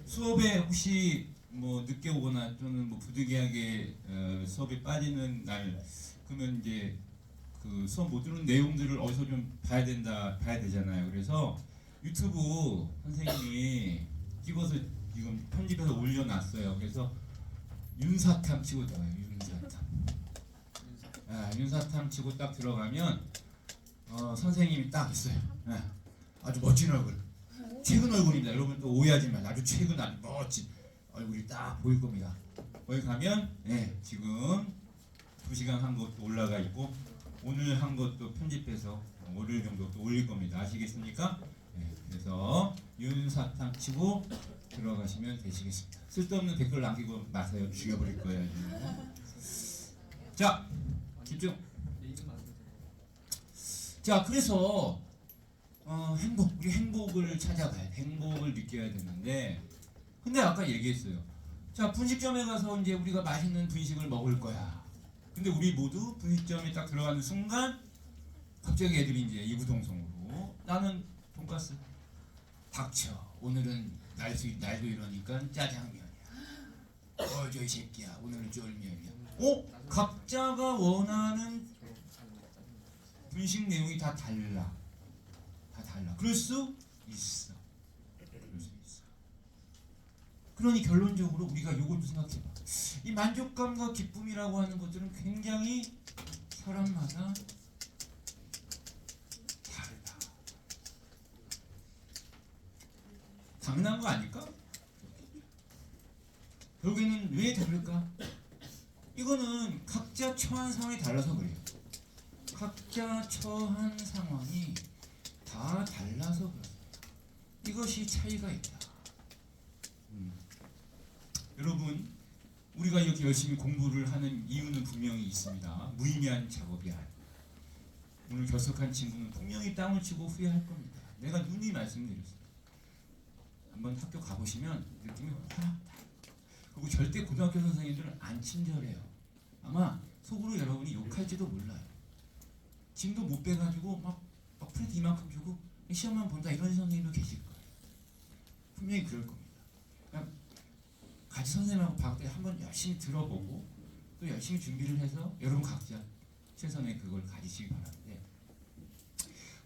수업에 혹시 뭐 늦게 오거나 또는 뭐 부득이하게 수업에 빠지는 날 그러면 이제 그 수업 못 들은 내용들을 어디서 좀 봐야 되잖아요. 그래서 유튜브 선생님이 찍어서 지금 편집해서 올려놨어요. 그래서 윤사탐 치고 들어가요. 윤사탐 치고 딱 들어가면 선생님이 딱 있어요. 아주 멋진 얼굴. 최근 얼굴입니다. 여러분 또 오해하지 말고 아주 최근 아주 멋진 얼굴이 딱 보일 겁니다. 거기 가면 지금 2시간 한 것도 올라가 있고 오늘 한 것도 편집해서 월요일 정도 또 올릴 겁니다. 아시겠습니까? 그래서 윤사탕 치고 들어가시면 되시겠습니다. 쓸데없는 댓글 남기고 마세요. 죽여버릴 거예요. 자, 집중. 자, 그래서 우리 행복을 찾아가야 돼. 행복을 느껴야 되는데, 근데 아까 얘기했어요. 자, 분식점에 가서 이제 우리가 맛있는 분식을 먹을 거야. 근데 우리 모두 분식점에 딱 들어가는 순간, 갑자기 애들이 이제 이구동성으로 나는 돈가스. 닥쳐. 오늘은 날도 이러니까 짜장면이야. 저 이 새끼야. 오늘은 쫄면이야. 각자가 원하는 분식 내용이 다 달라. 그럴 수 있어. 그러니 결론적으로 우리가 이것도 생각해봐. 이 만족감과 기쁨이라고 하는 것들은 굉장히 사람마다 다르다. 당연한 거 아닐까? 결국에는 왜 다를까? 이거는 각자 처한 상황이 달라서 그래요. 각자 처한 상황이 다 달라서 그렇습니다. 이것이 차이가 있다. 여러분, 우리가 이렇게 열심히 공부를 하는 이유는 분명히 있습니다. 무의미한 작업이 아니에요. 오늘 결석한 친구는 분명히 땅을 치고 후회할 겁니다. 내가 누누이 말씀드렸어요. 한번 학교 가보시면 느낌이 확 달라요. 그리고 절대 고등학교 선생님들은 안 친절해요. 아마 속으로 여러분이 욕할지도 몰라요. 짐도 못 빼가지고 막 프린트 이만큼 주고 시험만 본다 이런 선생님도 계실 거예요. 분명히 그럴 겁니다. 그러니까 같이 선생님하고 방학 때 한번 열심히 들어보고 또 열심히 준비를 해서 여러분 각자 최선의 그걸 가지시기 바라는데,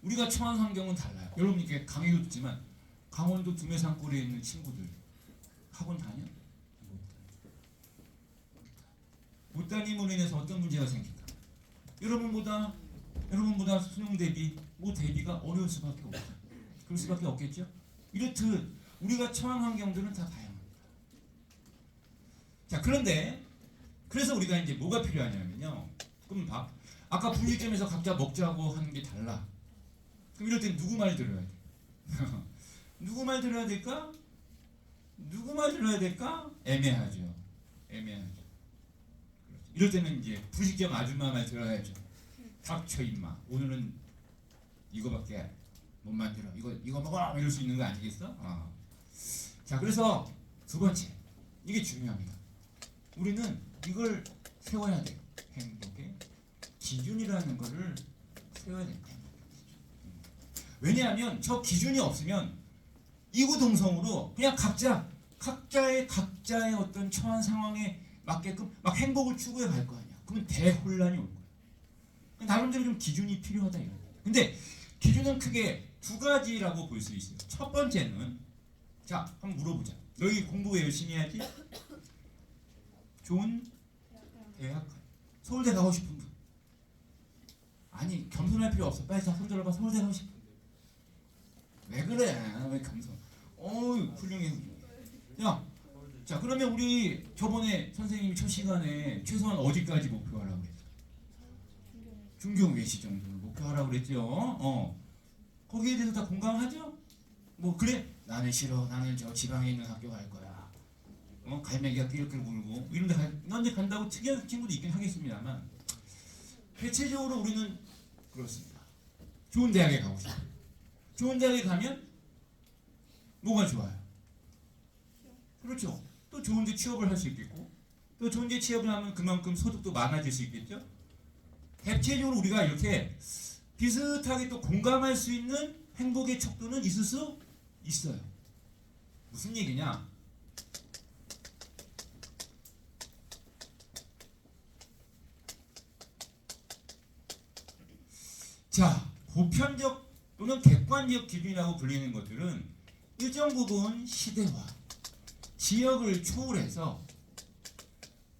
우리가 처한 환경은 달라요. 여러분께 강의도 듣지만 강원도 두메산골에 있는 친구들 학원 다녀? 못 다님으로 인해서 어떤 문제가 생길까? 여러분보다 수능 대비, 대비가 어려울 수밖에 없죠. 그럴 수밖에 없겠죠? 이렇듯 우리가 처한 환경들은 다 다양합니다. 자, 그런데 그래서 우리가 이제 뭐가 필요하냐면요. 그럼 아까 분식점에서 각자 먹자고 하는 게 달라. 그럼 이럴 땐 누구 말 들어야 돼? 누구 말 들어야 될까? 누구 말 들어야 될까? 애매하죠. 이럴 때는 이제 분식점 아줌마 말 들어야죠. 닥쳐 임마. 오늘은 이거밖에 못 만들어. 이거 먹어. 이럴 수 있는 거 아니겠어? 자, 그래서 두 번째, 이게 중요합니다. 우리는 이걸 세워야 돼요. 행복의 기준이라는 거를 세워야 됩니다. 왜냐하면 저 기준이 없으면 이구동성으로 그냥 각자의 어떤 처한 상황에 맞게끔 막 행복을 추구해 갈 거 아니야. 그러면 대혼란이 올 거야. 나름대로 좀 기준이 필요하다 이런 거야. 근데 기준은 크게 두 가지라고 볼 수 있어요. 첫 번째는, 자, 한번 물어보자. 너희 공부 왜 열심히 해야지? 좋은 대학, 서울대 가고 싶은 분. 아니, 겸손할 필요 없어. 빨리 손 들어봐. 서울대 가고 싶은 분. 왜 그래? 왜 겸손? 훌륭해. 야, 자, 그러면 우리 저번에 선생님이 첫 시간에 최소한 어디까지 목표하라고 그랬어? 중경 외시 정도를 목표하라고 그랬죠. 거기에 대해서 다 공감하죠? 뭐 그래? 나는 싫어. 나는 저 지방에 있는 학교 갈 거야. 갈매기가 끼리끼리 굴고 이런 데 간다고 특이한 친구도 있긴 하겠습니다만, 대체적으로 우리는 그렇습니다. 좋은 대학에 가고 싶어요. 좋은 대학에 가면 뭐가 좋아요? 그렇죠. 또 좋은 데 취업을 할 수 있겠고, 또 좋은 데 취업을 하면 그만큼 소득도 많아질 수 있겠죠. 대체적으로 우리가 이렇게 비슷하게 또 공감할 수 있는 행복의 척도는 있을 수 있어요. 무슨 얘기냐? 자, 보편적 또는 객관적 기준이라고 불리는 것들은 일정 부분 시대와 지역을 초월해서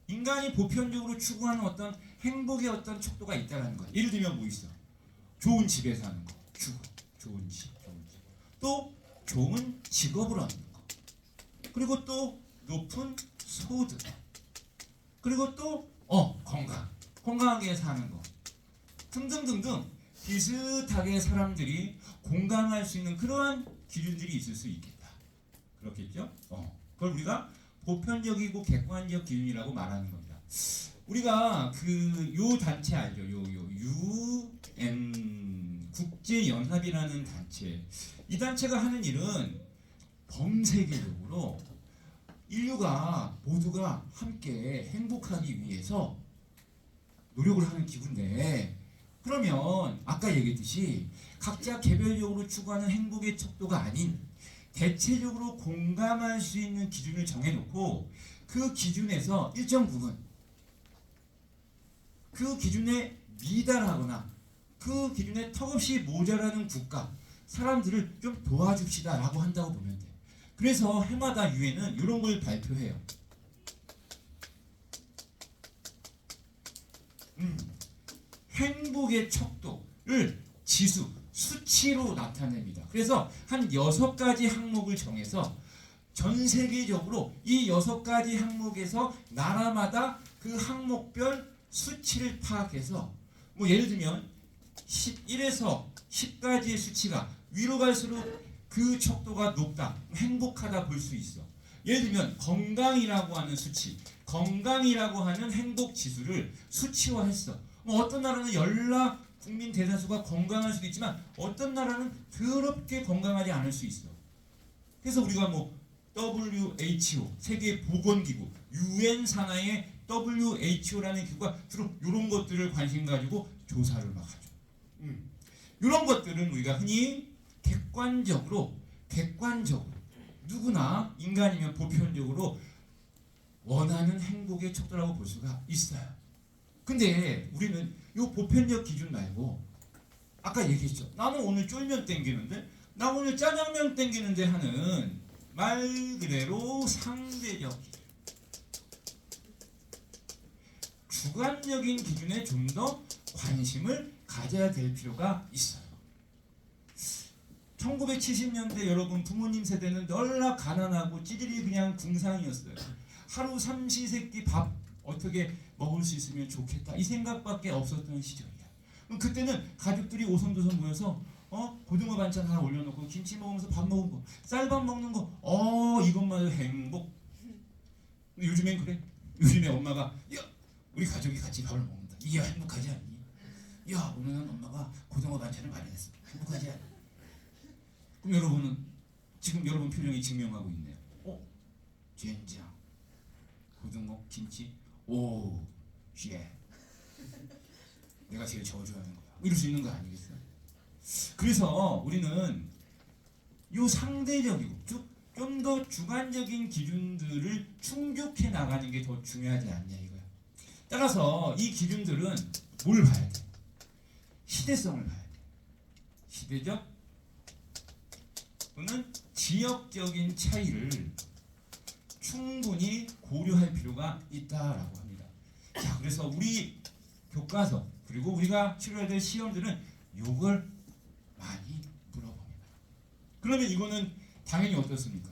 인간이 보편적으로 추구하는 어떤 행복의 어떤 척도가 있다는 거야. 예를 들면 뭐 있어? 좋은 집에 사는 거, 주거, 좋은 집, 좋은 집. 또 좋은 직업을 얻는 거. 그리고 또 높은 소득. 그리고 또 건강하게 사는 거. 등등등등 비슷하게 사람들이 공감할 수 있는 그러한 기준들이 있을 수 있겠다. 그렇겠죠? 그걸 우리가 보편적이고 객관적 기준이라고 말하는 겁니다. 우리가 요 단체 알죠? 요 UN 국제연합이라는 단체. 이 단체가 하는 일은 범세계적으로 인류가 모두가 함께 행복하기 위해서 노력을 하는 기구인데, 그러면 아까 얘기했듯이 각자 개별적으로 추구하는 행복의 척도가 아닌 대체적으로 공감할 수 있는 기준을 정해놓고 그 기준에서 일정 부분 그 기준에 미달하거나 그 기준에 턱없이 모자라는 국가 사람들을 좀 도와줍시다 라고 한다고 보면 돼. 그래서 해마다 유엔은 이런 걸 발표해요. 행복의 척도를 지수, 수치로 나타냅니다. 그래서 한 6가지 항목을 정해서 전 세계적으로 이 6가지 항목에서 나라마다 그 항목별 수치를 파악해서 뭐 예를 들면 1에서 10까지의 수치가 위로 갈수록 그 척도가 높다, 행복하다 볼 수 있어. 예를 들면 건강이라고 하는 수치, 건강이라고 하는 행복 지수를 수치화했어. 뭐 어떤 나라는 연락 국민 대다수가 건강할 수도 있지만 어떤 나라는 더럽게 건강하지 않을 수 있어. 그래서 우리가 뭐 WHO 세계보건기구, UN 산하의 WHO라는 기구가 주로 이런 것들을 관심 가지고 조사를 막 하죠. 이런 것들은 우리가 흔히 객관적으로 누구나 인간이면 보편적으로 원하는 행복의 척도라고 볼 수가 있어요. 근데 우리는 이 보편적 기준 말고 아까 얘기했죠. 나는 오늘 쫄면 땡기는데, 나 오늘 짜장면 땡기는데 하는 말 그대로 상대적 기준, 주관적인 기준에 좀 더 관심을 가져야 될 필요가 있어요. 1970년대 여러분 부모님 세대는 널라 가난하고 찌질이 그냥 궁상이었어요. 하루 삼시세끼 밥 어떻게 먹을 수 있으면 좋겠다 이 생각밖에 없었던 시절이야. 그때는 가족들이 오손도손 모여서 고등어 반찬 하나 올려놓고 김치 먹으면서 밥 먹은 거, 쌀밥 먹는 거, 이것만 해도 행복. 근데 요즘엔 그래? 요즘에 엄마가 야 우리 가족이 같이 밥을 먹는다. 이야 행복하지 않니? 야 오늘은 엄마가 고등어 반찬을 마련했어. 행복하지 않니? 그럼 여러분은 지금 여러분 표정이 증명하고 있네요. 젠장 고등어 김치 쉣 내가 제일 저주하는 거야. 이럴 수 있는 거 아니겠어요? 그래서 우리는 요 상대적이고 좀 더 주관적인 기준들을 충족해 나가는 게 더 중요하지 않냐 이거야. 따라서 이 기준들은 뭘 봐야 돼? 시대성을 봐야 돼. 시대적 또는 지역적인 차이를 충분히 고려할 필요가 있다라고 합니다. 자, 그래서 우리 교과서 그리고 우리가 치러야 될 시험들은 이걸 많이 물어봅니다. 그러면 이거는 당연히 어떻습니까?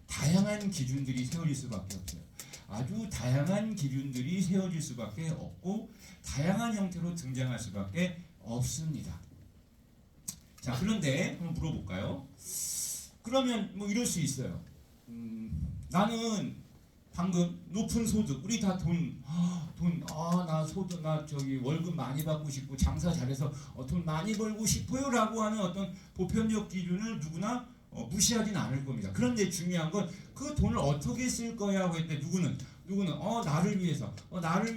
다양한 기준들이 세워질 수밖에 없어요. 아주 다양한 기준들이 세워질 수밖에 없고 다양한 형태로 등장할 수밖에 없습니다. 자, 그런데 한번 물어볼까요? 그러면 뭐 이럴 수 있어요. 나는 방금 높은 소득, 우리 다 나 소득, 나 저기 월급 많이 받고 싶고 장사 잘해서 돈 많이 벌고 싶어요라고 하는 어떤 보편적 기준을 누구나 무시하진 않을 겁니다. 그런데 중요한 건 그 돈을 어떻게 쓸 거야 하고 했는데 누구는 나를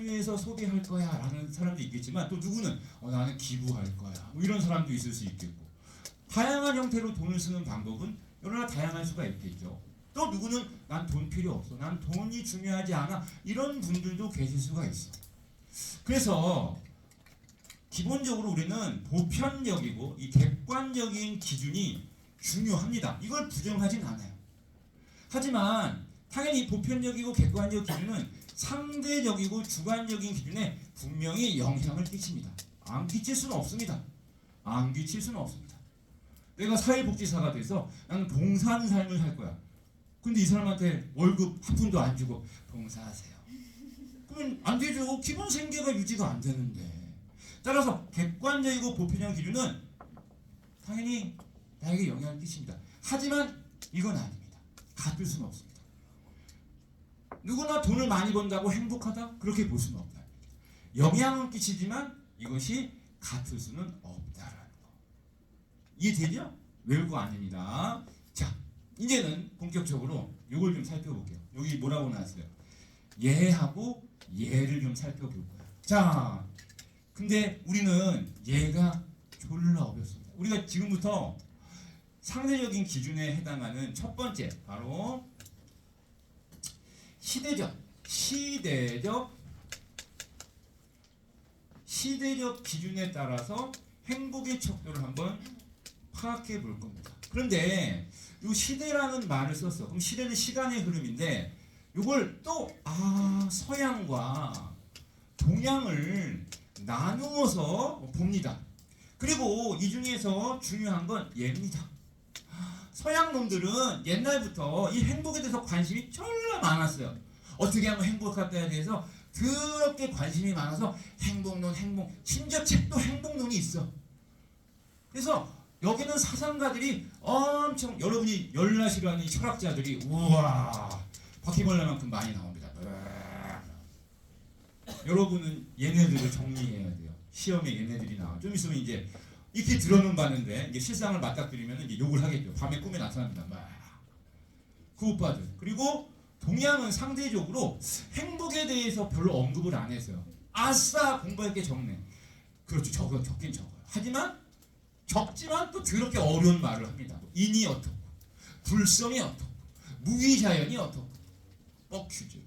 위해서 소비할 거야라는 사람도 있겠지만 또 누구는 나는 기부할 거야 뭐 이런 사람도 있을 수 있겠고 다양한 형태로 돈을 쓰는 방법은 여러 다양할 수가 있겠죠. 또 누구는 난 돈 필요 없어. 난 돈이 중요하지 않아. 이런 분들도 계실 수가 있어. 그래서 기본적으로 우리는 보편적이고 이 객관적인 기준이 중요합니다. 이걸 부정하진 않아요. 하지만 당연히 보편적이고 객관적 기준은 상대적이고 주관적인 기준에 분명히 영향을 끼칩니다. 안 끼칠 수는 없습니다. 안 끼칠 수는 없습니다. 내가 사회복지사가 돼서 나는 봉사하는 삶을 살 거야. 근데 이 사람한테 월급 한 푼도 안 주고 봉사하세요. 그러면 안 되죠. 기본 생계가 유지가 안 되는데. 따라서 객관적이고 보편적 기준은 당연히 나에게 영향을 끼칩니다. 하지만 이건 아닙니다. 같을 수는 없습니다. 누구나 돈을 많이 번다고 행복하다? 그렇게 볼 수는 없다. 영향은 끼치지만 이것이 같을 수는 없다라는 거. 이해되죠? 외울 거 아닙니다. 자, 이제는 본격적으로 이걸 좀 살펴볼게요. 여기 뭐라고 나왔어요? 예하고 예를 좀 살펴볼 거야. 자, 근데 우리는 예가 졸라 어렵습니다. 우리가 지금부터 상대적인 기준에 해당하는 첫 번째 바로 시대적 기준에 따라서 행복의 척도를 한번 파악해 볼 겁니다. 그런데 이 시대라는 말을 썼어. 그럼 시대는 시간의 흐름인데 이걸 또 서양과 동양을 나누어서 봅니다. 그리고 이 중에서 중요한 건 예입니다. 서양 놈들은 옛날부터 이 행복에 대해서 관심이 졸라 많았어요. 어떻게 하면 행복할까에 대해서 그렇게 관심이 많아서 행복론, 심지어 책도 행복론이 있어. 그래서 여기는 사상가들이 엄청, 여러분이 열나시라는 철학자들이 우와 바퀴벌레만큼 많이 나옵니다. 여러분은 얘네들을 정리해야 돼요. 시험에 얘네들이 나와. 좀 있으면 이제 이렇게 들어는 봤는데 이제 실상을 맞닥뜨리면 이제 욕을 하겠죠. 밤에 꿈에 나타납니다. 그 오빠들. 그리고 동양은 상대적으로 행복에 대해서 별로 언급을 안 했어요. 아싸 공부할 게 적네. 그렇죠. 적긴 적어요. 하지만 적지만 또 더럽게 어려운 말을 합니다. 인이 어떻고 불성이 어떻고 무기자연이 어떻고 뻑큐죠.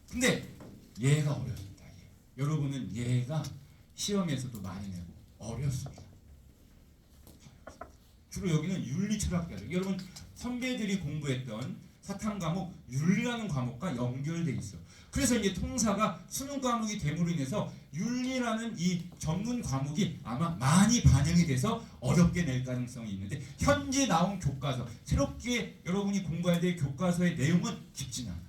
근데 얘가 어렵습니다. 여러분은 얘가 시험에서도 많이 내고 어렵습니다. 주로 여기는 윤리 철학자들. 여러분 선배들이 공부했던 사탐 과목 윤리라는 과목과 연결돼 있어. 그래서 이제 통사가 수능 과목이 됨으로 인해서 윤리라는 이 전문 과목이 아마 많이 반영이 돼서 어렵게 낼 가능성이 있는데 현재 나온 교과서, 새롭게 여러분이 공부해야 될 교과서의 내용은 깊지는 않아.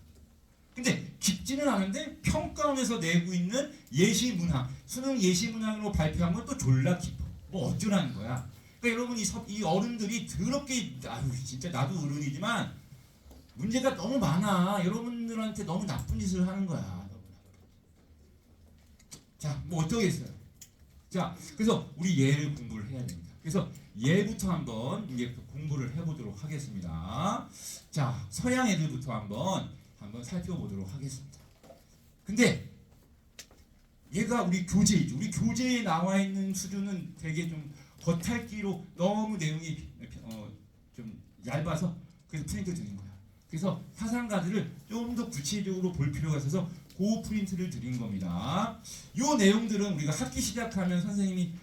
근데 깊지는 않은데 평가원에서 내고 있는 예시문항, 수능 예시문항으로 발표한 건 또 졸라 깊어. 뭐 어쩌라는 거야. 그러니까 여러분 이 어른들이 더럽게, 아유 진짜 나도 어른이지만 문제가 너무 많아. 여러분들한테 너무 나쁜 짓을 하는 거야. 자, 뭐 어떠겠어요? 자, 그래서 우리 예를 공부를 해야 됩니다. 그래서 예부터 한번 이제 공부를 해보도록 하겠습니다. 자, 서양 애들부터 한번 살펴보도록 하겠습니다. 근데 얘가 우리 교재이죠. 우리 교재에 나와 있는 수준은 되게 좀 겉핥기로 너무 내용이 좀 얇아서 그래서 프린트 드린 거야. 그래서 사상가들을 좀 더 구체적으로 볼 필요가 있어서 그 프린트를 드린 겁니다. 이 내용들은 우리가 학기 시작하면 선생님이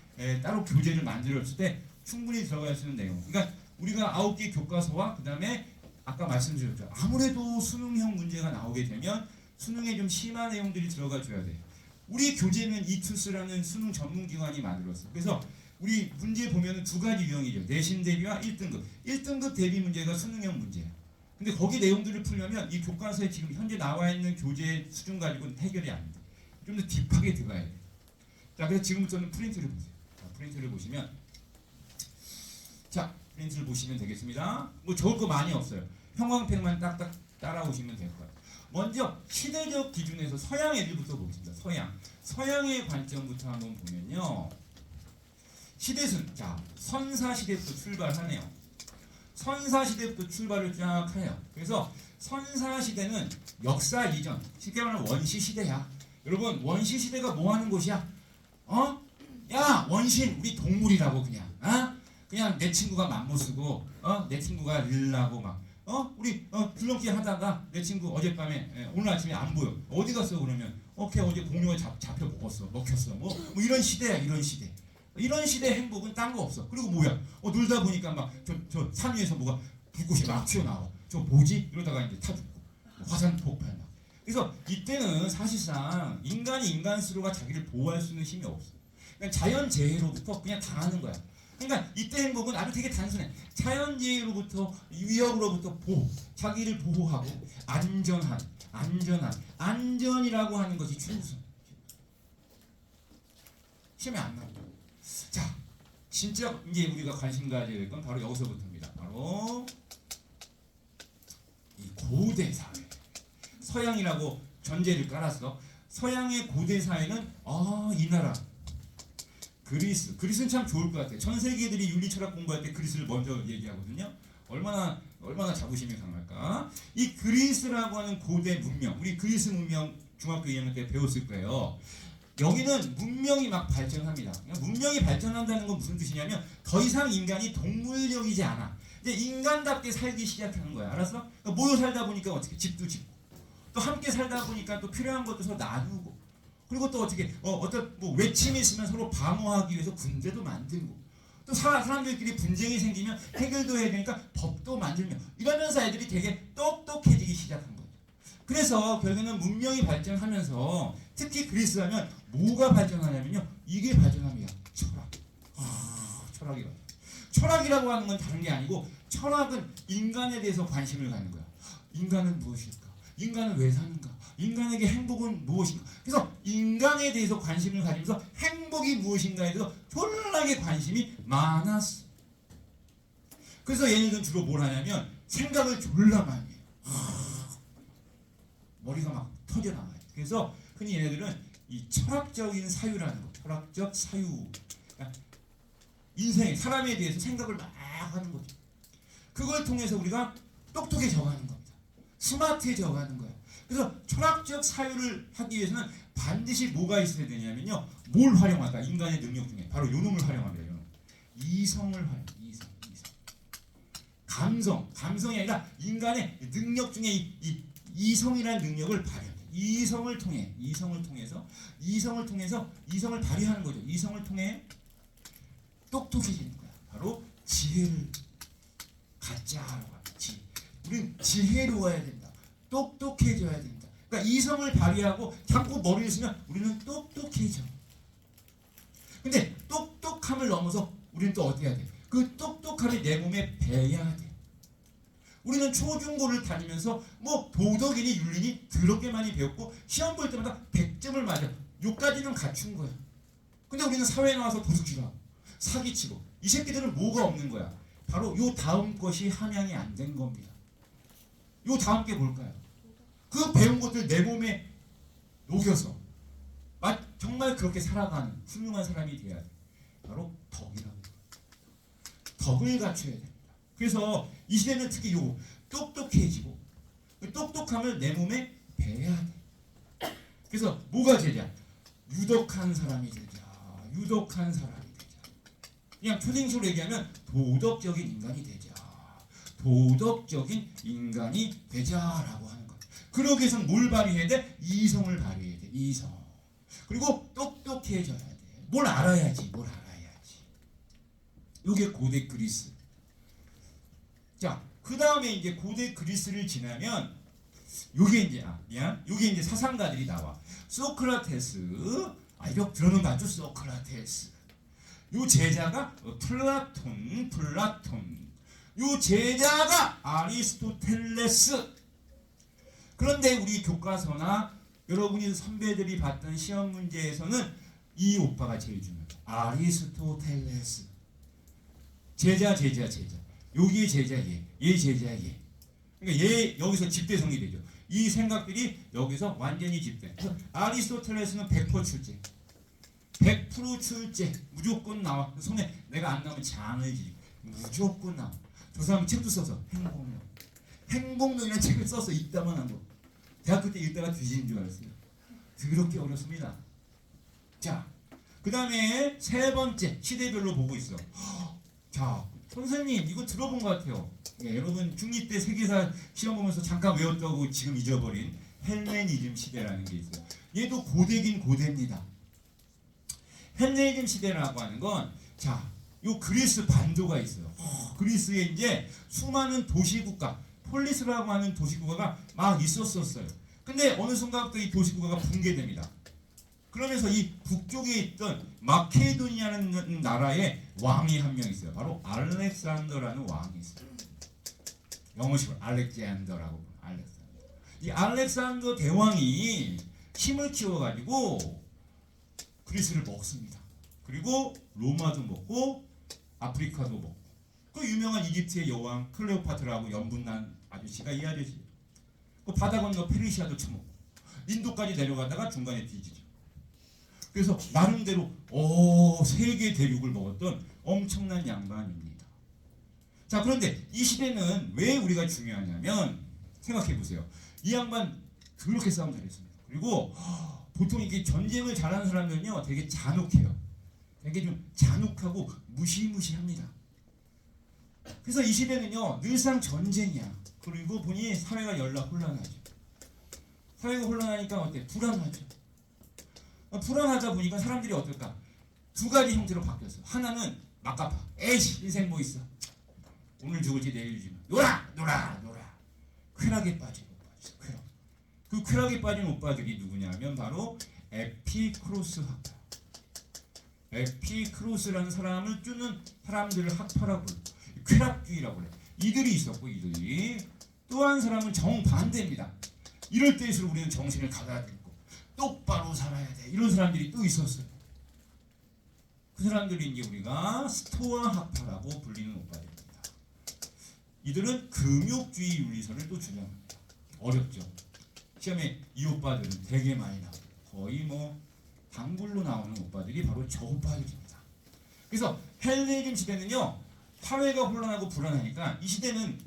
따로 교재를 만들었을 때 충분히 들어갈 수 있는 내용. 그러니까 우리가 9개 교과서와 그 다음에 아까 말씀드렸죠. 아무래도 수능형 문제가 나오게 되면 수능에 좀 심한 내용들이 들어가 줘야 돼요. 우리 교재는 이투스라는 수능 전문기관이 만들었어요. 그래서 우리 문제 보면은 두 가지 유형이죠. 내신 대비와 1등급. 1등급 대비 문제가 수능형 문제예요. 근데 거기 내용들을 풀려면 이 교과서에 지금 현재 나와 있는 교재 수준 가지고는 해결이 안 돼. 좀 더 딥하게 들어가야 돼. 자, 그래서 지금부터는 프린트를 보세요. 자, 프린트를 보시면, 자, 프린트를 보시면 되겠습니다. 뭐 적을 거 많이 없어요. 형광펜만 딱딱 따라오시면 될 거예요. 먼저 시대적 기준에서 서양 애들부터 보겠습니다. 서양의 관점부터 한번 보면요. 시대순, 자, 선사시대부터 출발하네요. 선사시대부터 출발을 쫙 해요. 그래서 선사시대는 역사 이전, 쉽게 말하면 원시시대야. 여러분, 원시시대가 뭐 하는 곳이야? 야, 원신, 우리 동물이라고 그냥. 그냥 내 친구가 맘모쓰고 내 친구가 릴라고 막 우리 줄넘기 하다가 내 친구 어젯밤에 오늘 아침에 안 보여. 어디 갔어 그러면 걔 어제 공룡에 잡혀 먹혔어. 뭐 이런 시대야 이런 시대. 이런 시대 행복은 딴 거 없어. 그리고 뭐야? 놀다 보니까 막 저 산 위에서 뭐가 불꽃이 막 튀어나와. 저 뭐지? 이러다가 이제 타 죽고 화산 폭발 막. 그래서 이때는 사실상 인간이 인간 스스로가 자기를 보호할 수 있는 힘이 없어. 그러니까 자연재해로부터 그냥 당하는 거야. 그러니까 이때 행복은 아주 되게 단순해. 자연재해로부터 위협으로부터 자기를 보호하고 안전이라고 하는 것이 최우선. 시험에 안 나와. 자, 진짜 이제 우리가 관심 가져야 될 건 바로 여기서부터입니다. 바로 이 고대 사회. 서양이라고 전제를 깔았어. 서양의 고대 사회는 이 나라 그리스는 참 좋을 것 같아요. 전 세계들이 윤리 철학 공부할 때 그리스를 먼저 얘기하거든요. 얼마나 자부심이 강할까? 이 그리스라고 하는 고대 문명, 우리 그리스 문명 중학교 2학년 때 배웠을 거예요. 여기는 문명이 막 발전합니다. 문명이 발전한다는 건 무슨 뜻이냐면 더 이상 인간이 동물적이지 않아. 이제 인간답게 살기 시작하는 거야. 알았어? 그러니까 모여 살다 보니까 어떻게 집도 짓고 또 함께 살다 보니까 또 필요한 것도 서로 나누고 그리고 또 어떻게 어떤 뭐 외침이 있으면 서로 방어하기 위해서 군대도 만들고 또 사람들끼리 분쟁이 생기면 해결도 해야 되니까 법도 만들며 이러면서 애들이 되게 똑똑해지기 시작한 거예요. 그래서 결국에는 문명이 발전하면서 특히 그리스 하면 뭐가 발전하냐면요. 이게 발전합니다. 철학. 철학이라고. 철학이라고 하는 건 다른 게 아니고 철학은 인간에 대해서 관심을 갖는 거야. 인간은 무엇일까? 인간은 왜 사는가? 인간에게 행복은 무엇인가? 그래서 인간에 대해서 관심을 가지면서 행복이 무엇인가에 대해서 졸라게 관심이 많았어. 그래서 얘네들은 주로 뭘 하냐면 생각을 졸라 많이 해요. 머리가 막 터져나와요. 그래서 흔히 얘네들은 이 철학적인 사유라는 거, 철학적 사유, 그러니까 인생, 사람에 대해서 생각을 막 하는 거죠. 그걸 통해서 우리가 똑똑해져가는 겁니다. 스마트해져가는 거예요. 그래서 철학적 사유를 하기 위해서는 반드시 뭐가 있어야 되냐면요. 뭘 활용할까? 인간의 능력 중에 바로 요놈을 활용합니다. 요놈. 이성을 활용. 감성이 아니라 인간의 능력 중에 이 이성이라는 능력을 발휘합니다. 이성을 통해서 이성을 발휘하는 거죠. 이성을 통해 똑똑해지는 거야. 바로 지혜를 갖자라고 합니다. 우리는 지혜로워야 된다. 똑똑해져야 된다. 그러니까 이성을 발휘하고 자꾸 머리를 쓰면 우리는 똑똑해져. 근데 똑똑함을 넘어서 우리는 또 어떻게 해야 돼? 그 똑똑함이 내 몸에 배야 돼. 우리는 초중고를 다니면서 뭐 도덕이니 윤리니 더럽게 많이 배웠고 시험 볼 때마다 100점을 맞아. 요까지는 갖춘 거야. 근데 우리는 사회에 나와서 도둑질하고 사기치고 이 새끼들은 뭐가 없는 거야? 바로 요 다음 것이 함양이 안 된 겁니다. 요 다음 게 뭘까요? 그 배운 것들 내 몸에 녹여서 정말 그렇게 살아가는 훌륭한 사람이 돼야 돼. 바로 덕이라고. 덕을 갖춰야 됩니다. 그래서 이 시대는 특히 요거 똑똑해지고 그 똑똑함을 내 몸에 배야 돼. 그래서 뭐가 되냐? 유덕한 사람이 되자. 그냥 초딩식으로 얘기하면 도덕적인 인간이 되자라고 하는 거야. 그러기 위해서는 뭘 발휘해야 돼? 이성을 발휘해야 돼. 이성. 그리고 똑똑해져야 돼. 뭘 알아야지. 요게 고대 그리스. 자, 그 다음에 이제 고대 그리스를 지나면 요게 이제 사상가들이 나와. 소크라테스. 이거 들어는 봤죠? 소크라테스. 요 제자가 플라톤. 요 제자가 아리스토텔레스. 그런데 우리 교과서나 여러분이 선배들이 봤던 시험 문제에서는 이 오빠가 제일 중요해요. 아리스토텔레스. 제자. 여기에 제자 얘 제자 얘. 그러니까 얘 여기서 집대성이 되죠. 이 생각들이 여기서 완전히 집대. 아리스토텔레스는 100% 출제. 100% 출제. 무조건 나와. 손에 내가 안 나오면 장을 지고 무조건 나와. 저 사람은 책도 써서 행복론이라는 책을 써서 읽다만 한 거. 대학교 때 읽다가 뒤지는 줄 알았어요. 그렇게 어렵습니다. 자, 그 다음에 세 번째 시대별로 보고 있어. 자, 선생님 이거 들어본 것 같아요. 예, 여러분 중2 때 세계사 시험 보면서 잠깐 외웠다고 지금 잊어버린 헬레니즘 시대라는 게 있어요. 얘도 고대긴 고대입니다. 헬레니즘 시대라고 하는 건, 자, 요 그리스 반도가 있어요. 그리스에 이제 수많은 도시국가, 폴리스라고 하는 도시국가가 막 있었어요. 근데 어느 순간부터 이 도시국가가 붕괴됩니다. 그러면서 이 북쪽에 있던 마케도니아라는 나라의 왕이 한 명 있어요. 바로 알렉산더라는 왕이 있어요. 영어식으로 알렉산더라고. 알렉산더. 이 알렉산더 대왕이 힘을 키워가지고 그리스를 먹습니다. 그리고 로마도 먹고 아프리카도 먹고, 그 유명한 이집트의 여왕 클레오파트라고 연분난 아저씨가 이 아저씨. 그 바다 건너 페르시아도 쳐먹고 인도까지 내려가다가 중간에 뒤지죠. 그래서 나름대로 세계 대륙을 먹었던 엄청난 양반입니다. 자, 그런데 이 시대는 왜 우리가 중요하냐면, 생각해 보세요. 이 양반 그렇게 싸움 잘했습니다. 그리고 보통 이렇게 전쟁을 잘하는 사람들은요 되게 잔혹해요. 되게 좀 잔혹하고 무시무시합니다. 그래서 이 시대는요 늘상 전쟁이야. 그리고 보니 사회가 연락 혼란하죠. 사회가 혼란하니까 어때? 불안하죠. 불안하다 보니까 사람들이 어떨까? 두 가지 형태로 바뀌었어. 하나는 막가파. 에이씨, 인생 뭐 있어? 오늘 죽을지 내일 죽을지. 놀아. 쾌락에 빠진 오빠. 쾌락. 그 쾌락에 빠진 오빠들이 누구냐면 바로 에피크로스 학파. 에피크로스라는 사람을 쫓는 사람들을 학파라고 불러. 쾌락주의라고 그래. 이들이 있었고, 이들이 또 한 사람은 정반대입니다. 이럴 때일수록 우리는 정신을 가다듬고 똑바로 살아야 돼. 이런 사람들이 또 있었어요. 그 사람들이 이제 우리가 스토아 학파라고 불리는 오빠들입니다. 이들은 금욕주의 윤리선을 또 주장합니다. 어렵죠. 시험에 이 오빠들은 되게 많이 나와요. 거의 뭐 단골로 나오는 오빠들이 바로 저 오빠들입니다. 그래서 헬레니즘 시대는요 사회가 혼란하고 불안하니까 이 시대는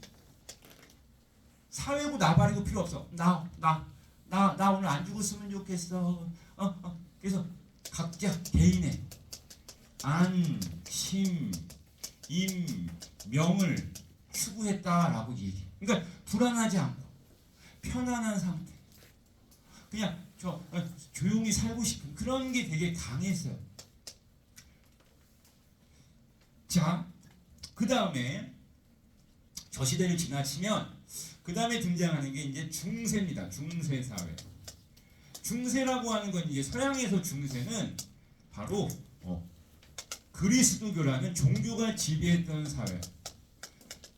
사회고 나발이고 필요 없어. 나 오늘 안 죽었으면 좋겠어. 그래서 각자 개인의 안, 심, 임, 명을 추구했다라고 얘기해. 그러니까 불안하지 않고 편안한 상태. 그냥 조용히 살고 싶은 그런 게 되게 강했어요. 자, 그 다음에 저 시대를 지나치면 그 다음에 등장하는 게 이제 중세입니다. 중세 사회. 중세라고 하는 건 이제 서양에서 중세는 바로 그리스도교라는 종교가 지배했던 사회.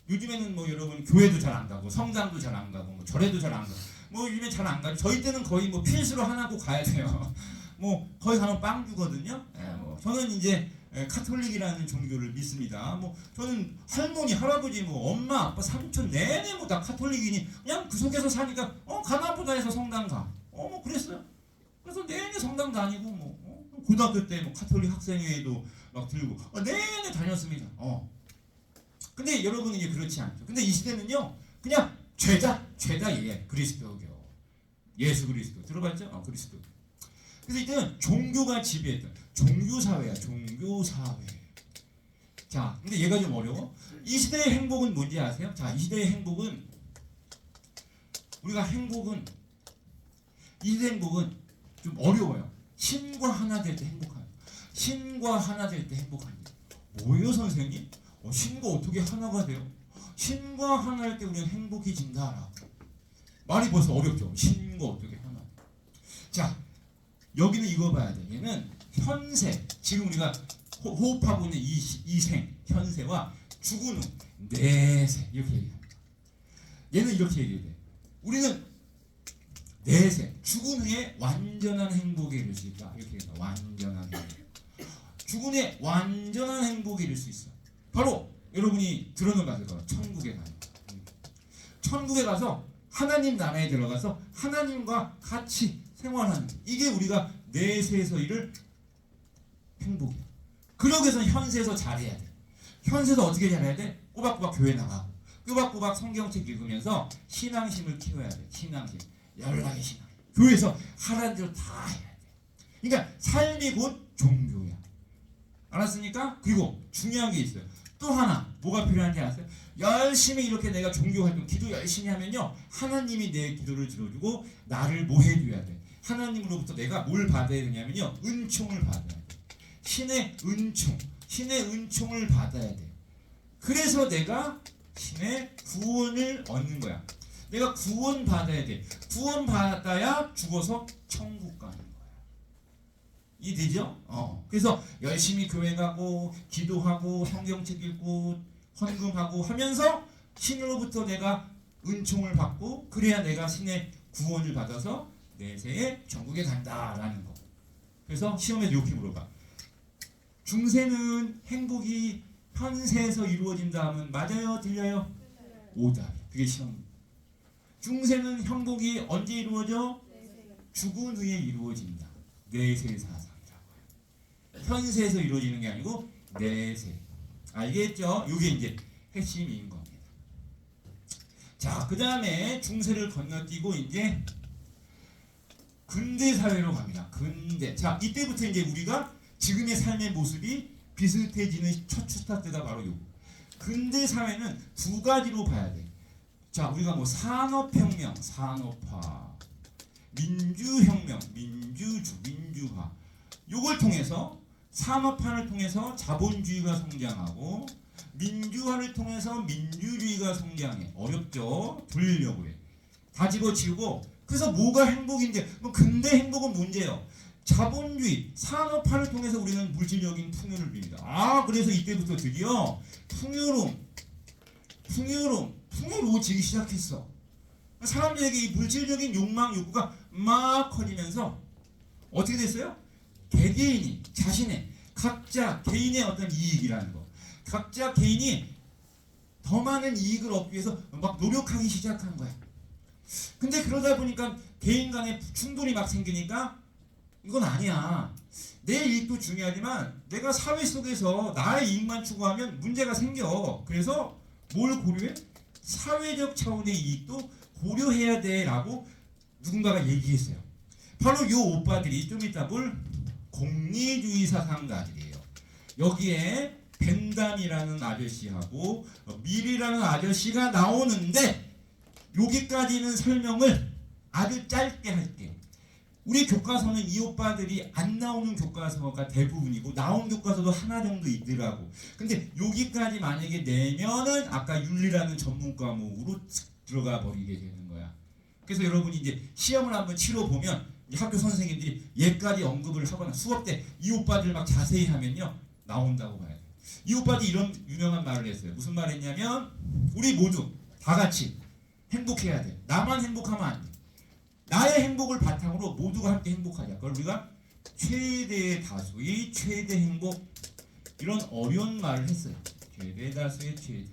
요즘에는 뭐 여러분 교회도 잘 안 가고 성당도 잘 안 가고 뭐 절에도 잘 안 가고 뭐 요즘에 잘 안 가죠. 저희 때는 거의 뭐 필수로 하나 꼭 가야 돼요. 뭐 거기 가면 빵 주거든요. 뭐 저는 이제 카톨릭이라는 종교를 믿습니다. 뭐 저는 할머니, 할아버지, 뭐 엄마, 아빠, 삼촌 내내 뭐 다 카톨릭이니 그냥 그 속에서 사니까 가나보다 해서 성당 가. 뭐 그랬어요. 그래서 내내 성당 다니고 뭐 고등학교 때 뭐 카톨릭 학생회에도 막 들고 내내 다녔습니다. 근데 여러분은 이게 그렇지 않죠. 근데 이 시대는요 그냥 죄다 예 그리스도교, 예수 그리스도 들어봤죠? 그리스도. 그래서 이때는 종교가 지배했던 종교사회야. 종교사회. 자, 근데 얘가 좀 어려워. 이 시대의 행복은 뭔지 아세요? 자, 이 시대의 행복은 이 시대의 행복은 좀 어려워요. 신과 하나 될 때 행복한. 신과 하나 될 때 행복한. 뭐예요, 선생님? 신과 어떻게 하나가 돼요? 신과 하나 할 때 우리는 행복해진다라고. 말이 벌써 어렵죠. 신과 어떻게 하나. 자, 여기는 이거 봐야 돼. 얘는 현세, 지금 우리가 호흡하고 있는 이 생, 현세와 죽은 후, 내세 이렇게 얘기합니다. 얘는 이렇게 얘기해. 우리는 내세, 죽은 후에 완전한 행복에 이를 수 있다. 이렇게 얘기합니다. 완전한 행복. 죽은 후에 완전한 행복에 이를 수 있어. 바로 여러분이 들어는 봤을 거예요. 천국에 가요. 천국에 가서 하나님 나라에 들어가서 하나님과 같이 생활하는 이게 우리가 내세에서 이룰 행복이야. 그러기 위해서 현세에서 잘해야 돼. 현세에서 어떻게 잘해야 돼? 꼬박꼬박 교회 나가고 꼬박꼬박 성경책 읽으면서 신앙심을 키워야 돼. 신앙심. 연락의 신앙. 교회에서 하라는 대로 다 해야 돼. 그러니까 삶이 곧 종교야. 알았습니까? 그리고 중요한 게 있어요. 또 하나 뭐가 필요한지 아세요? 열심히 이렇게 내가 종교 활동, 기도 열심히 하면요, 하나님이 내 기도를 들어주고 나를 뭐 해줘야 돼? 하나님으로부터 내가 뭘 받아야 되냐면요, 은총을 받아야 돼. 신의 은총, 신의 은총을 받아야 돼. 그래서 내가 신의 구원을 얻는 거야. 내가 구원 받아야 돼. 구원 받아야 죽어서 천국 가는 거야. 이해되죠? 그래서 열심히 교회 가고 기도하고 성경책 읽고 헌금하고 하면서 신으로부터 내가 은총을 받고, 그래야 내가 신의 구원을 받아서 내세에 천국에 간다라는 거. 그래서 시험에 이렇게 물어봐. 중세는 행복이 현세에서 이루어진다 하면 맞아요? 틀려요? 오답. 그게 시험. 중세는 행복이 언제 이루어져? 죽은 후에 이루어진다. 내세 사상이라고 해요. 현세에서 이루어지는 게 아니고 내세. 알겠죠? 이게 이제 핵심인 겁니다. 자, 그 다음에 중세를 건너뛰고 이제 근대 사회로 갑니다. 근대. 자, 이때부터 이제 우리가 지금의 삶의 모습이 비슷해지는 첫 스타트가 바로 요. 근대 사회는 두 가지로 봐야 돼. 자, 우리가 뭐 산업혁명, 산업화, 민주혁명, 민주주, 민주화. 요걸 통해서, 산업화를 통해서 자본주의가 성장하고, 민주화를 통해서 민주주의가 성장해. 어렵죠? 돌리려고 해. 다 집어치우고. 그래서 뭐가 행복인데, 뭐 근대 행복은 문제예요. 자본주의, 산업화를 통해서 우리는 물질적인 풍요를 빕니다. 그래서 이때부터 드디어 풍요로워지기 시작했어. 사람들에게 이 물질적인 욕망, 욕구가 막 커지면서 어떻게 됐어요? 개개인이 자신의, 각자 개인의 어떤 이익이라는 거, 각자 개인이 더 많은 이익을 얻기 위해서 막 노력하기 시작한 거야. 근데 그러다 보니까 개인 간의 충돌이 막 생기니까 이건 아니야. 내 이익도 중요하지만 내가 사회 속에서 나의 이익만 추구하면 문제가 생겨. 그래서 뭘 고려해? 사회적 차원의 이익도 고려해야 돼 라고 누군가가 얘기했어요. 바로 요 오빠들이 좀 이따 볼 공리주의 사상가들이에요. 여기에 벤담이라는 아저씨하고 밀이라는 아저씨가 나오는데, 여기까지는 설명을 아주 짧게 할게. 우리 교과서는 이 오빠들이 안 나오는 교과서가 대부분이고, 나온 교과서도 하나 정도 있더라고. 근데 여기까지 만약에 내면은 아까 윤리라는 전문 과목으로 들어가 버리게 되는 거야. 그래서 여러분이 이제 시험을 한번 치러 보면 학교 선생님들이 얘까지 언급을 하거나 수업 때 이 오빠들 막 자세히 하면요, 나온다고 봐야 돼. 이 오빠들이 이런 유명한 말을 했어요. 무슨 말 했냐면, 우리 모두 다 같이 행복해야 돼. 나만 행복하면 안 돼. 나의 행복을 바탕으로 모두가 함께 행복하자. 그걸 우리가 최대 다수의 최대 행복, 이런 어려운 말을 했어요. 최대 다수의 최대.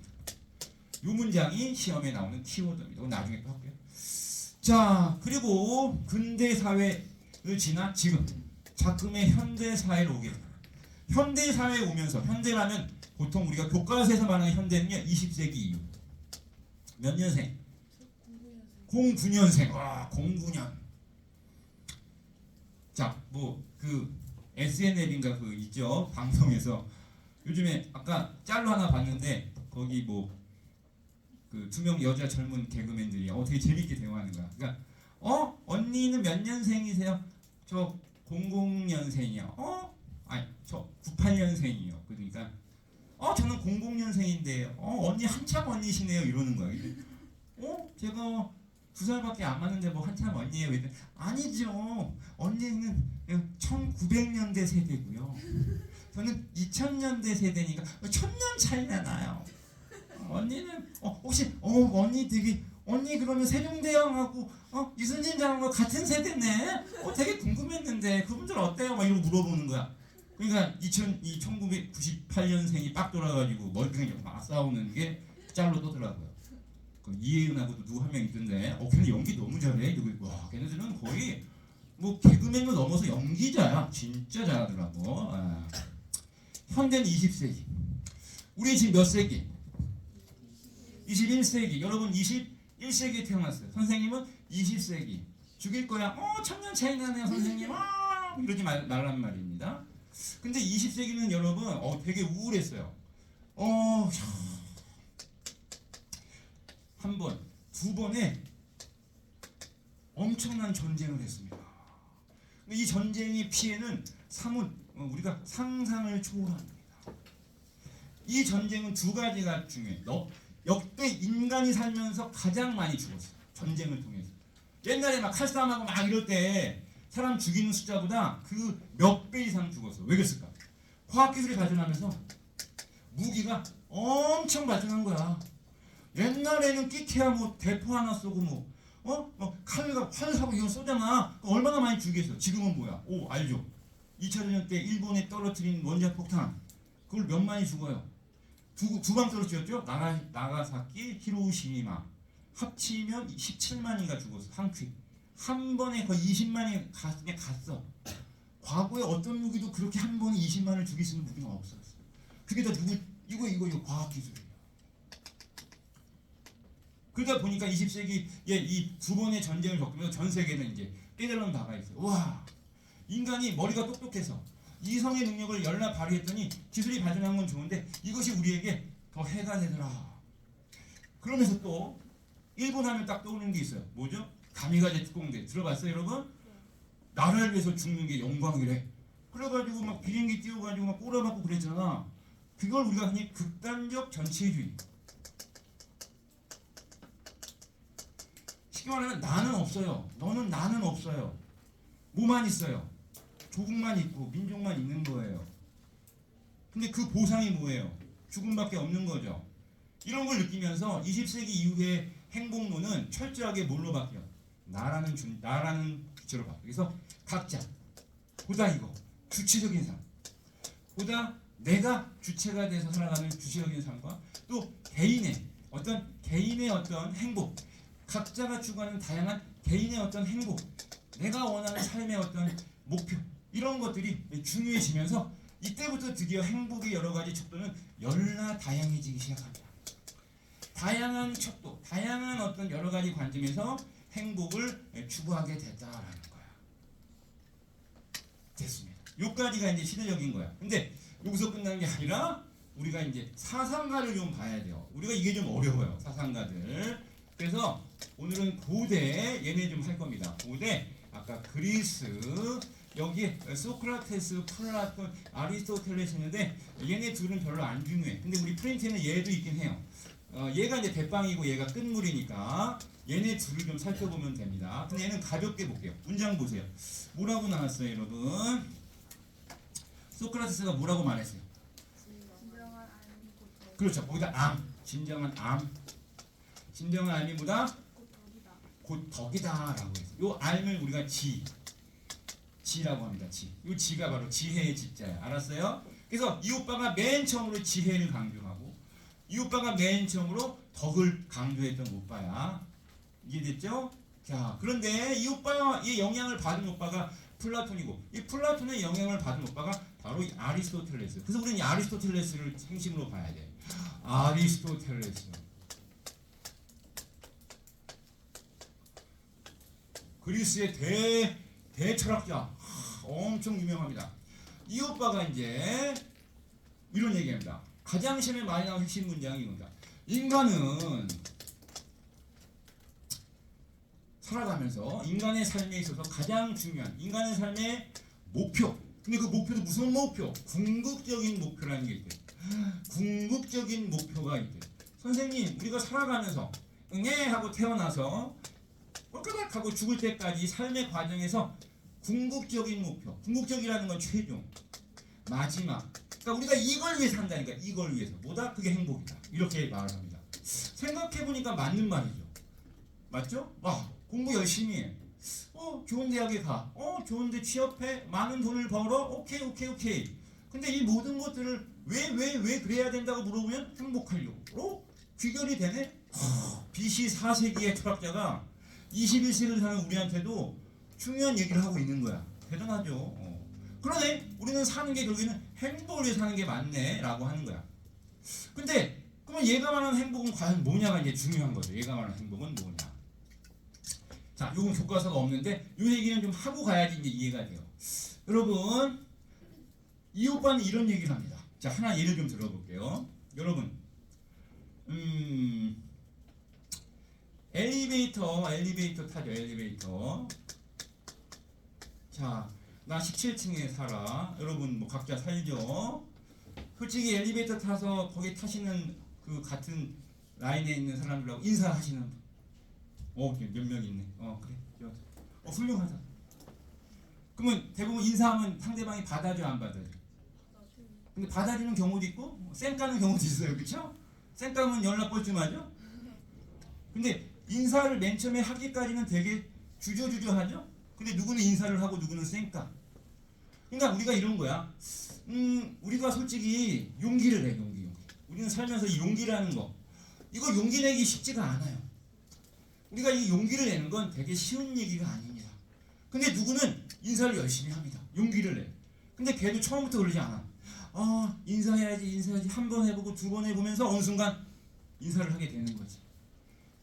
이 문장이 시험에 나오는 키워드입니다. 이건 나중에 또 할게요. 자, 그리고 근대 사회를 지나 지금 작금의 현대 사회로 오게 됩니다. 현대 사회에 오면서, 현대라면 보통 우리가 교과서에서 말하는 현대는요, 20세기 이후. 몇 년생? 09년생. 09년. 자, 뭐 그 SNL인가 그 있죠, 방송에서 요즘에 아까 짤로 하나 봤는데, 거기 뭐 그 두 명 여자 젊은 개그맨들이 되게 재밌게 대화하는 거야. 그러니까 언니는 몇 년생이세요? 저 00년생이요. 아니 저 98년생이요. 그러니까 저는 00년생인데 언니 한참 언니시네요 이러는 거야. 제가 2살밖에 안 맞는데 뭐 한참 언니예요. 아니죠. 언니는 1900년대 세대고요. 저는 2000년대 세대니까 1000년 차이나 나요. 언니는 혹시 언니 그러면 세종대왕하고 이순신 장하고 같은 세대네? 되게 궁금했는데 그분들 어때요? 막 이러고 물어보는 거야. 그러니까 1998년생이 빡 돌아가지고 머리카락이 막 싸우는 게 짤로 떠더라고요. 그 이혜은하고도 누구 한 명 있던데 걔는 연기 너무 잘해. 와, 걔네들은 거의 뭐 개그맨을 넘어서 연기자야. 진짜 잘하더라고. 현대는 20세기. 우리 지금 몇 세기? 21세기. 여러분 21세기에 태어났어요. 선생님은 20세기. 죽일 거야. 1000년 차이 나네요 선생님. 이러지 말란 말입니다. 근데 20세기는 여러분 되게 우울했어요. 한 번, 두 번에 엄청난 전쟁을 했습니다. 이 전쟁의 피해는 사뭇 우리가 상상을 초월합니다. 이 전쟁은 두 가지가 중요해요. 역대 인간이 살면서 가장 많이 죽었어요. 전쟁을 통해서. 옛날에 막 칼싸움하고 막 이럴 때 사람 죽이는 숫자보다 그 몇 배 이상 죽었어. 왜 그랬을까? 과학기술이 발전하면서 무기가 엄청 발전한 거야. 옛날에는 끼케야 뭐 대포 하나 쏘고 칼과 활 사고 이거 쏘잖아. 얼마나 많이 죽겠어. 지금은 뭐야? 알죠. 2차 대전 때 일본에 떨어뜨린 원자폭탄 그걸 몇 만이 죽어요. 두 방 떨어뜨렸죠. 나가사키, 히로시마 합치면 17만이가 죽었어. 한 번에 거의 20만이 그냥 갔어. 과거에 어떤 무기도 그렇게 한 번에 20만을 죽일 수 있는 무기는 없었어. 그게 다 이거 과학기술이에요. 그러다 보니까 20세기에 이 두 번의 전쟁을 겪으면서 전 세계는 이제 깨달은 바가 있어요. 와, 인간이 머리가 똑똑해서 이성의 능력을 열나 발휘했더니 기술이 발전한 건 좋은데 이것이 우리에게 더 해가 되더라. 그러면서 또 일본 하면 딱 떠오르는 게 있어요. 뭐죠? 가미가제 특공대 들어봤어요, 여러분? 나라를 위해서 죽는 게 영광이래. 그래가지고 막 비행기 띄워가지고 막 꼬라박고 그랬잖아. 그걸 우리가 흔히 극단적 전체주의. 쉽게 말하면 나는 없어요. 나는 없어요. 뭐만 있어요? 조국만 있고 민족만 있는 거예요. 근데 그 보상이 뭐예요? 죽음밖에 없는 거죠. 이런 걸 느끼면서 20세기 이후의 행복론은 철저하게 뭘로 바뀌어요? 나라는 주체로 바뀌어요. 그래서 각자 보다 이거 주체적인 삶, 보다 내가 주체가 돼서 살아가는 주체적인 삶과 또 개인의 어떤 행복, 각자가 추구하는 다양한 개인의 어떤 행복, 내가 원하는 삶의 어떤 목표, 이런 것들이 중요해지면서 이때부터 드디어 행복의 여러 가지 척도는 열나 다양해지기 시작합니다. 다양한 척도, 다양한 어떤 여러 가지 관점에서 행복을 추구하게 됐다라는 거야. 됐습니다. 요까지가 이제 시대적인 거야. 근데 여기서 끝나는 게 아니라 우리가 이제 사상가를 좀 봐야 돼요. 우리가 이게 좀 어려워요. 사상가들. 그래서 오늘은 고대 얘네 좀 할 겁니다. 고대 아까 그리스 여기에 소크라테스, 플라톤, 아리스토텔레스 있는데 얘네 둘은 별로 안 중요해. 근데 우리 프린트에는 얘도 있긴 해요. 얘가 이제 대빵이고 얘가 끝물이니까 얘네 둘을 좀 살펴보면 됩니다. 근데 얘는 가볍게 볼게요. 문장 보세요. 뭐라고 나왔어요, 여러분? 소크라테스가 뭐라고 말했어요? 진정한 알미 곧 덕. 그렇죠. 거기다 진정한 진정한 알미 보다 곧 덕이다. 곧 덕이다라고 했어요. 요 알을 우리가 지라고 합니다. 이 지가 바로 지혜의 지자예요. 알았어요? 그래서 이 오빠가 맨 처음으로 지혜를 강조하고 이 오빠가 맨 처음으로 덕을 강조했던 오빠야. 이해됐죠? 자, 그런데 이 영향을 받은 오빠가 플라톤이고 이 플라톤의 영향을 받은 오빠가 바로 이 아리스토텔레스. 그래서 우리는 이 아리스토텔레스를 중심으로 봐야 돼. 아리스토텔레스. 그리스의 대철학자. 엄청 유명합니다. 이 오빠가 이제 이런 얘기합니다. 가장 시험에 많이 나온 핵심 문장이 이겁니다. 인간은 살아가면서 인간의 삶에 있어서 가장 중요한 인간의 삶의 목표. 근데 그 목표도 무슨 목표? 궁극적인 목표라는 게 있대. 궁극적인 목표가 있대. 선생님, 우리가 살아가면서 응애 하고 태어나서 꼴까닥 하고 죽을 때까지 삶의 과정에서 궁극적인 목표, 궁극적이라는 건 최종, 마지막. 그러니까 우리가 이걸 위해 산다니까. 이걸 위해서. 뭐다? 그게 행복이다. 이렇게 말을 합니다. 생각해보니까 맞는 말이죠. 맞죠? 공부 열심히 해. 좋은 대학에 가. 좋은 데 취업해. 많은 돈을 벌어. 오케이. 근데 이 모든 것들을 왜 그래야 된다고 물어보면 행복하려고. 귀결이 되네? BC 4세기의 철학자가 21세기를 사는 우리한테도 중요한 얘기를 하고 있는 거야. 대단하죠. 그러네. 우리는 사는 게 결국에는 행복을 위해 사는 게 맞네 라고 하는 거야. 근데 그러면 얘가 말하는 행복은 과연 뭐냐가 이제 중요한 거죠. 얘가 말하는 행복은 뭐냐. 자, 요건 교과서가 없는데 요 얘기는 좀 하고 가야지 이제 이해가 돼요. 여러분, 이 오빠는 이런 얘기를 합니다. 자, 하나 예를 좀 들어볼게요. 여러분, 엘리베이터 타죠. 엘리베이터. 자, 나 17층에 살아. 여러분 뭐 각자 살죠. 솔직히 엘리베이터 타서 거기 타시는 그 같은 라인에 있는 사람들하고 인사하시는 분. 몇 명 있네. 그래. 훌륭하다. 그러면 대부분 인사하면 상대방이 받아줘, 안 받아줘? 근데 받아주는 경우도 있고 쌩 까는 경우도 있어요. 그렇죠? 쌩 까면 연락 뻘쭘하죠? 근데 인사를 맨 처음에 하기까지는 되게 주저주저하죠? 근데 누구는 인사를 하고 누구는 쌩 까. 그러니까 우리가 이런 거야. 우리가 솔직히 용기를 내. 용기. 우리는 살면서 이 용기라는 거, 이거 용기 내기 쉽지가 않아요. 우리가 이 용기를 내는 건 되게 쉬운 얘기가 아닙니다. 근데 누구는 인사를 열심히 합니다. 용기를 내. 근데 걔도 처음부터 그러지 않아. 인사해야지 한 번 해보고 두 번 해보면서 어느 순간 인사를 하게 되는 거지.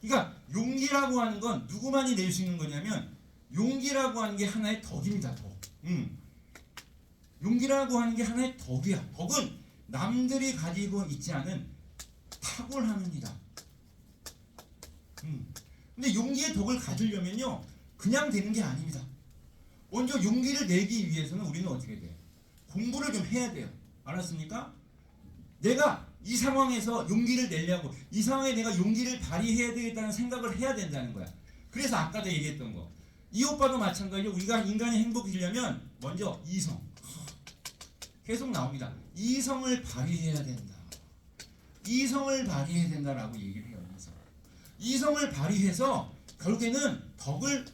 그러니까 용기라고 하는 건 누구만이 낼 수 있는 거냐면, 용기라고 하는 게 하나의 덕입니다. 덕. 용기라고 하는 게 하나의 덕이야. 덕은 남들이 가지고 있지 않은 탁월함입니다. 근데 용기의 덕을 가지려면요, 그냥 되는 게 아닙니다. 먼저 용기를 내기 위해서는 우리는 어떻게 돼요? 공부를 좀 해야 돼요. 알았습니까? 내가 이 상황에서 용기를 내려고, 이 상황에 내가 용기를 발휘해야 되겠다는 생각을 해야 된다는 거야. 그래서 아까도 얘기했던 거, 이 오빠도 마찬가지로 우리가 인간이 행복해지려면 먼저 이성, 계속 나옵니다. 이성을 발휘해야 된다. 이성을 발휘해야 된다라고 얘기를 해요. 이성을 발휘해서 결국에는 덕을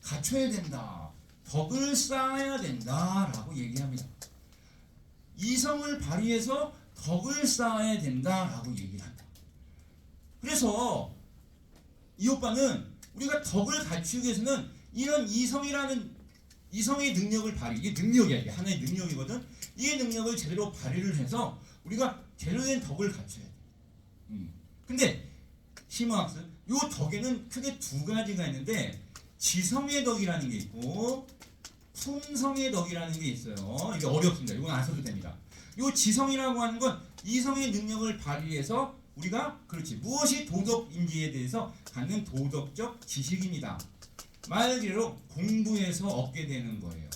갖춰야 된다. 덕을 쌓아야 된다라고 얘기합니다. 이성을 발휘해서 덕을 쌓아야 된다라고 얘기를 한다. 그래서 이 오빠는 우리가 덕을 갖추기 위해서는 이런 이성의 능력을 발휘, 이게 능력이야. 이게 하나의 능력이거든. 이 능력을 제대로 발휘를 해서 우리가 제대로 된 덕을 갖춰야 돼. 근데 심화학습, 요 덕에는 크게 두 가지가 있는데, 지성의 덕이라는 게 있고 품성의 덕이라는 게 있어요. 이게 어렵습니다. 이건 안 써도 됩니다. 요 지성이라고 하는 건 이성의 능력을 발휘해서 우리가 무엇이 도덕인지에 대해서 갖는 도덕적 지식입니다. 말 그대로 공부해서 얻게 되는 거예요.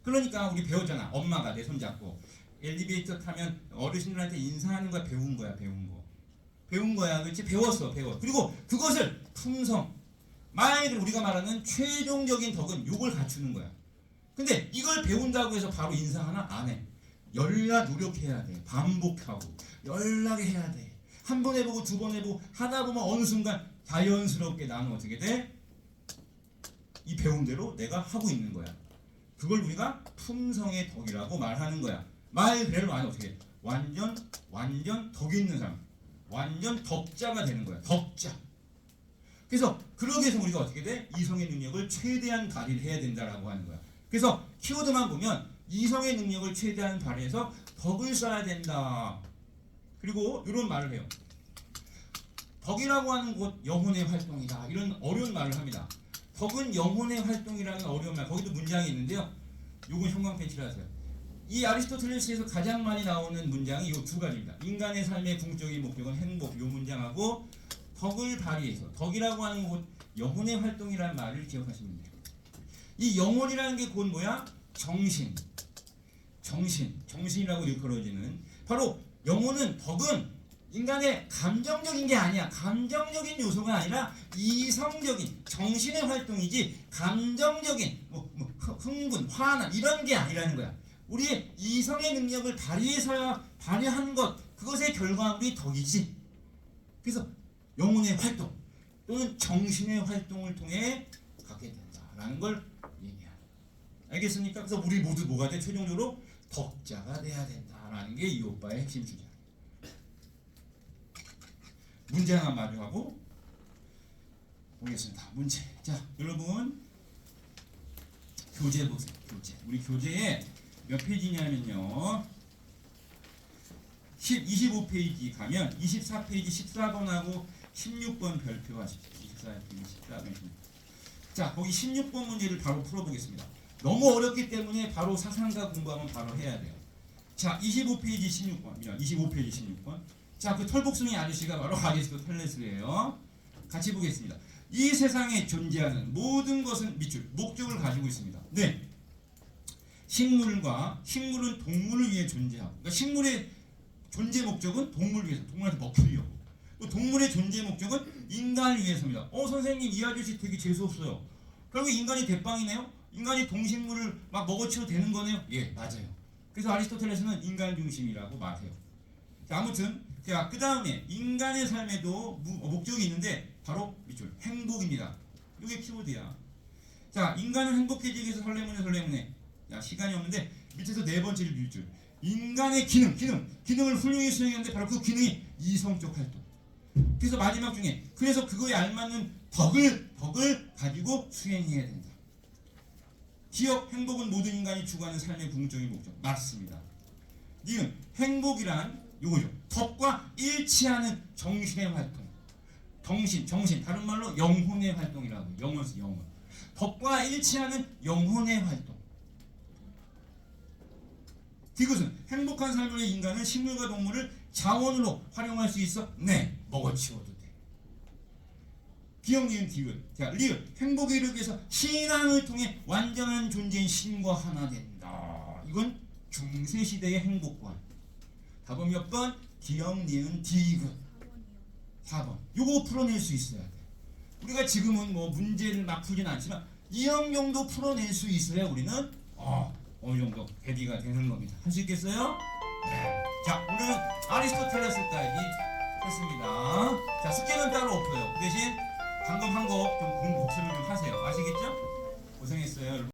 그러니까 우리 배웠잖아. 엄마가 내 손잡고 엘리베이터 타면 어르신들한테 인사하는 거 배운 거야. 배운 거야. 그렇지? 배웠어. 그리고 그것을 품성, 말 그대로 우리가 말하는 최종적인 덕은 요걸 갖추는 거야. 근데 이걸 배운다고 해서 바로 인사하나? 안 해. 노력해야 돼. 반복하고 연락해야 돼. 한 번 해보고 두 번 해보고 하다 보면 어느 순간 자연스럽게 나는 어떻게 돼? 이 배운 대로 내가 하고 있는 거야. 그걸 우리가 품성의 덕이라고 말하는 거야. 말 그대로 말하면 어떻게 돼? 완전 덕 있는 사람, 완전 덕자가 되는 거야. 덕자. 그래서 그러기 위해서 우리가 어떻게 돼? 이성의 능력을 최대한 발휘를 해야 된다라고 하는 거야. 그래서 키워드만 보면 이성의 능력을 최대한 발휘해서 덕을 쌓아야 된다. 그리고 이런 말을 해요. 덕이라고 하는 곧 영혼의 활동이다. 이런 어려운 말을 합니다. 덕은 영혼의 활동이라는 어려운 말. 거기도 문장이 있는데요. 요건 형광펜치라서요. 이 아리스토텔레스에서 가장 많이 나오는 문장이 이 두 가지입니다. 인간의 삶의 궁극적인 목적은 행복. 요 문장하고 덕을 발휘해서, 덕이라고 하는 곧 영혼의 활동이라는 말을 기억하시면 돼요. 이 영혼이라는 게 곧 뭐야? 정신이라고 일컬어지는, 바로 영혼은, 덕은 인간의 감정적인 게 아니야. 감정적인 요소가 아니라 이성적인 정신의 활동이지, 감정적인 흥분, 화난 이런 게 아니라는 거야. 우리의 이성의 능력을 발휘한 것, 그것의 결과물이 덕이지. 그래서 영혼의 활동 또는 정신의 활동을 통해 갖게 된다라는 걸 얘기합니다. 알겠습니까? 그래서 우리 모두 뭐가 돼? 최종적으로 덕자가 돼야 된다라는 게 이 오빠의 핵심 주제야. 문제 하나 마주하고 보겠습니다. 문제. 자, 여러분 교재 보세요. 우리 교재에 몇 페이지냐면요, 25페이지 가면 24페이지 14번하고 16번 별표하십시오. 24페이지 14번. 자, 거기 16번 문제를 바로 풀어보겠습니다. 너무 어렵기 때문에 바로 사상가 공부하면 바로 해야 돼요. 자, 25페이지 16번. 25페이지 16번. 자, 그 털복숭이 아저씨가 바로 아리스토텔레스예요. 같이 보겠습니다. 이 세상에 존재하는 모든 것은 밑줄, 목적을 가지고 있습니다. 네. 식물은 동물을 위해 존재하고, 그러니까 식물의 존재 목적은 동물을 위해서, 동물한테 먹히려고. 또 동물의 존재 목적은 인간을 위해서입니다. 선생님, 이 아저씨 되게 재수없어요. 결국 인간이 대빵이네요. 인간이 동식물을 막 먹어치워도 되는 거네요. 예, 맞아요. 그래서 아리스토텔레스는 인간 중심이라고 말해요. 자, 아무튼 자, 그 다음에 인간의 삶에도 목적이 있는데 바로 밑줄 행복입니다. 이게 키워드야. 자, 인간은 행복해지기 위해서 설레문에. 야, 시간이 없는데 밑에서 네 번째를 밑줄. 인간의 기능을 훌륭히 수행하는데 바로 그 기능이 이성적 활동. 그래서 마지막 중에 그래서 그거에 알맞는 덕을 가지고 수행해야 된다. 기억, 행복은 모든 인간이 추구하는 삶의 궁극적인 목적. 맞습니다. 니은 행복이란 요거죠. 덕과 일치하는 정신의 활동. 정신 다른 말로 영혼의 활동이라고. 영혼. 덕과 일치하는 영혼의 활동. 디귿은 행복한 삶을 위해 인간은 식물과 동물을 자원으로 활용할 수 있어? 네, 먹어치워도 돼. 기억, 니은, 디귿. 자, 리을 행복에 이르기 위해서 신앙을 통해 완전한 존재인 신과 하나 된다. 이건 중세시대의 행복관. 답은 몇 번? 기억, 니은, 디귿. 4번. 요거 풀어낼 수 있어야 돼. 우리가 지금은 뭐 문제를 막 풀진 않지만 이형 정도 풀어낼 수 있어야 우리는 어느 정도 대비가 되는 겁니다. 할 수 있겠어요? 네. 자, 오늘 아리스토텔레스까지 했습니다. 자, 숙제는 따로 없어요. 그 대신 방금 한 거 좀 복습을 좀 하세요. 아시겠죠? 고생했어요, 여러분.